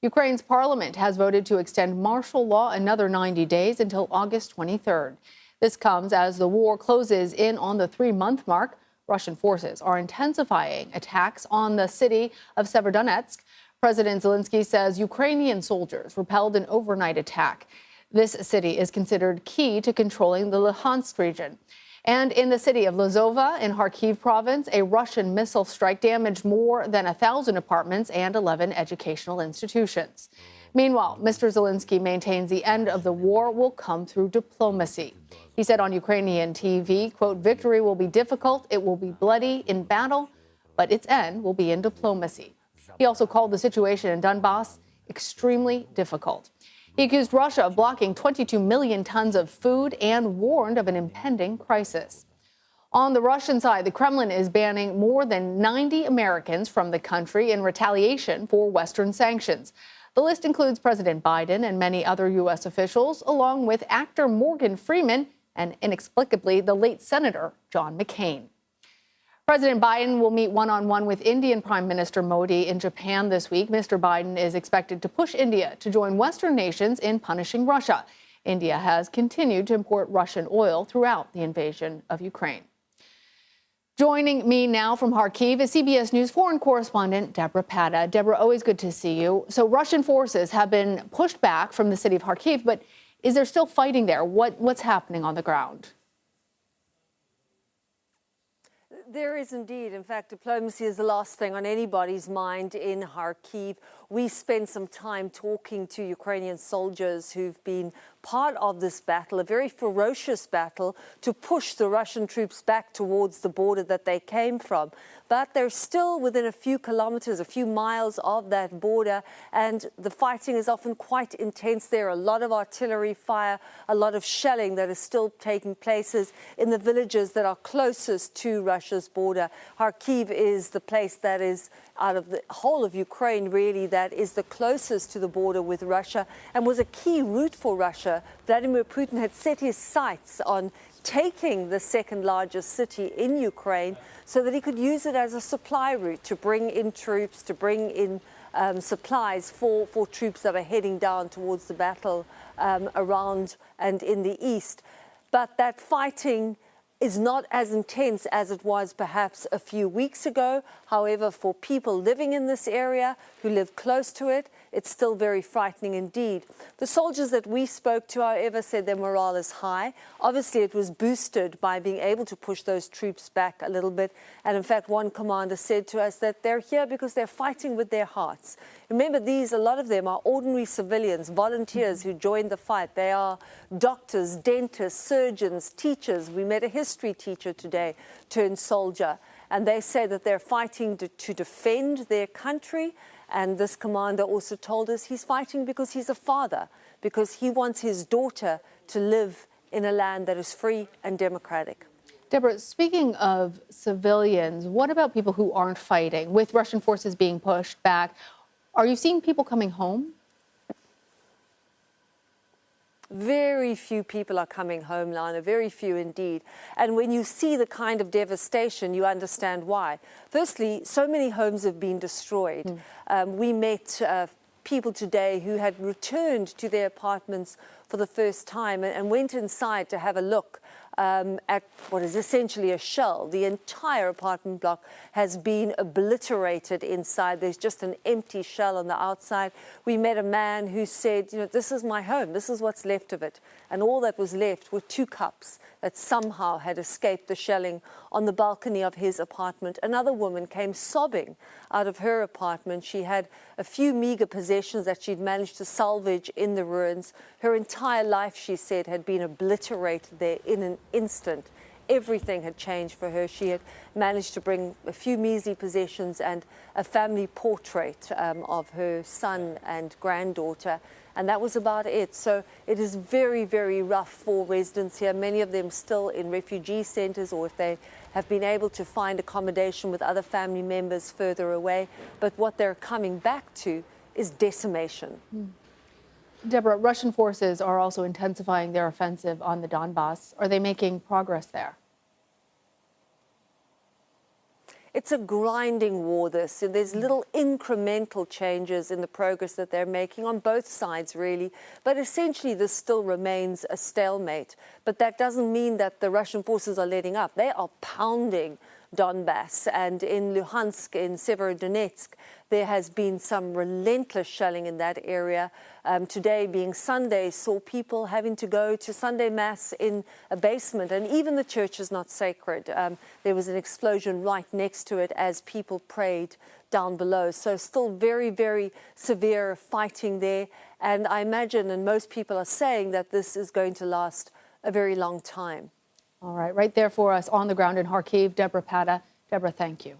Ukraine's parliament has voted to extend martial law another 90 days until August 23rd. This comes as the war closes in on the 3-month mark. Russian forces are intensifying attacks on the city of Severodonetsk. President Zelensky says Ukrainian soldiers repelled an overnight attack. This city is considered key to controlling the Luhansk region. And in the city of Lozova in Kharkiv province, a Russian missile strike damaged more than 1,000 apartments and 11 educational institutions. Meanwhile, Mr. Zelensky maintains the end of the war will come through diplomacy. He said on Ukrainian TV, quote, "Victory will be difficult, it will be bloody in battle, but its end will be in diplomacy." He also called the situation in Donbas extremely difficult. He accused Russia of blocking 22 million tons of food and warned of an impending crisis. On the Russian side, the Kremlin is banning more than 90 Americans from the country in retaliation for Western sanctions. The list includes President Biden and many other U.S. officials, along with actor Morgan Freeman and, inexplicably, the late Senator John McCain. President Biden will meet one-on-one with Indian Prime Minister Modi in Japan this week. Mr. Biden is expected to push India to join Western nations in punishing Russia. India has continued to import Russian oil throughout the invasion of Ukraine. Joining me now from Kharkiv is CBS News foreign correspondent Debora Patta. Debora, always good to see you. So Russian forces have been pushed back from the city of Kharkiv, but is there still fighting there? What's happening on the ground? There is indeed. In fact, diplomacy is the last thing on anybody's mind in Kharkiv. We spent some time talking to Ukrainian soldiers who've been part of this battle, a very ferocious battle to push the Russian troops back towards the border that they came from. But they're still within a few kilometers, a few miles of that border, and the fighting is often quite intense there. A lot of artillery fire, a lot of shelling that is still taking places in the villages that are closest to Russia's border. Kharkiv is the place that is, out of the whole of Ukraine, really, that is the closest to the border with Russia and was a key route for Russia. Vladimir Putin had set his sights on taking the second largest city in Ukraine so that he could use it as a supply route to bring in troops, to bring in supplies for troops that are heading down towards the battle around and in the east. But that fighting is not as intense as it was perhaps a few weeks ago. However, for people living in this area who live close to it, it's still very frightening indeed. The soldiers that we spoke to, however, said their morale is high. Obviously, it was boosted by being able to push those troops back a little bit. And in fact, one commander said to us that they're here because they're fighting with their hearts. Remember, a lot of them are ordinary civilians, volunteers who joined the fight. They are doctors, dentists, surgeons, teachers. We met a history teacher today turned soldier. And they say that they're fighting to defend their country. And this commander also told us he's fighting because he's a father, because he wants his daughter to live in a land that is free and democratic. Debora, speaking of civilians, what about people who aren't fighting? With Russian forces being pushed back, are you seeing people coming home? Very few people are coming home, Lana, very few indeed. And when you see the kind of devastation, you understand why. Firstly, so many homes have been destroyed. We met people today who had returned to their apartments for the first time and went inside to have a look at what is essentially a shell. The entire apartment block has been obliterated inside. There's just an empty shell on the outside. We met a man who said, you know, this is my home. This is what's left of it. And all that was left were 2 cups that somehow had escaped the shelling on the balcony of his apartment. Another woman came sobbing out of her apartment. She had a few meager possessions that she'd managed to salvage in the ruins. Her entire life, she said, had been obliterated there in an instant. Everything had changed for her. She had managed to bring a few measly possessions and a family portrait of her son and granddaughter, and that was about it. So it is very, very rough for residents here. Many of them still in refugee centers, or if they have been able to find accommodation with other family members further away. But what they're coming back to is decimation. Debora, Russian forces are also intensifying their offensive on the Donbas. Are they making progress there? It's a grinding war, this. And there's little incremental changes in the progress that they're making on both sides, really. But essentially, this still remains a stalemate. But that doesn't mean that the Russian forces are letting up. They are pounding Donbas, and in Luhansk, in Severodonetsk, there has been some relentless shelling in that area. Today, being Sunday, saw people having to go to Sunday Mass in a basement, and even the church is not sacred. There was an explosion right next to it as people prayed down below. So still very, very severe fighting there. And I imagine, and most people are saying, that this is going to last a very long time. All right, right there for us on the ground in Kharkiv, Debora Patta. Debora, thank you.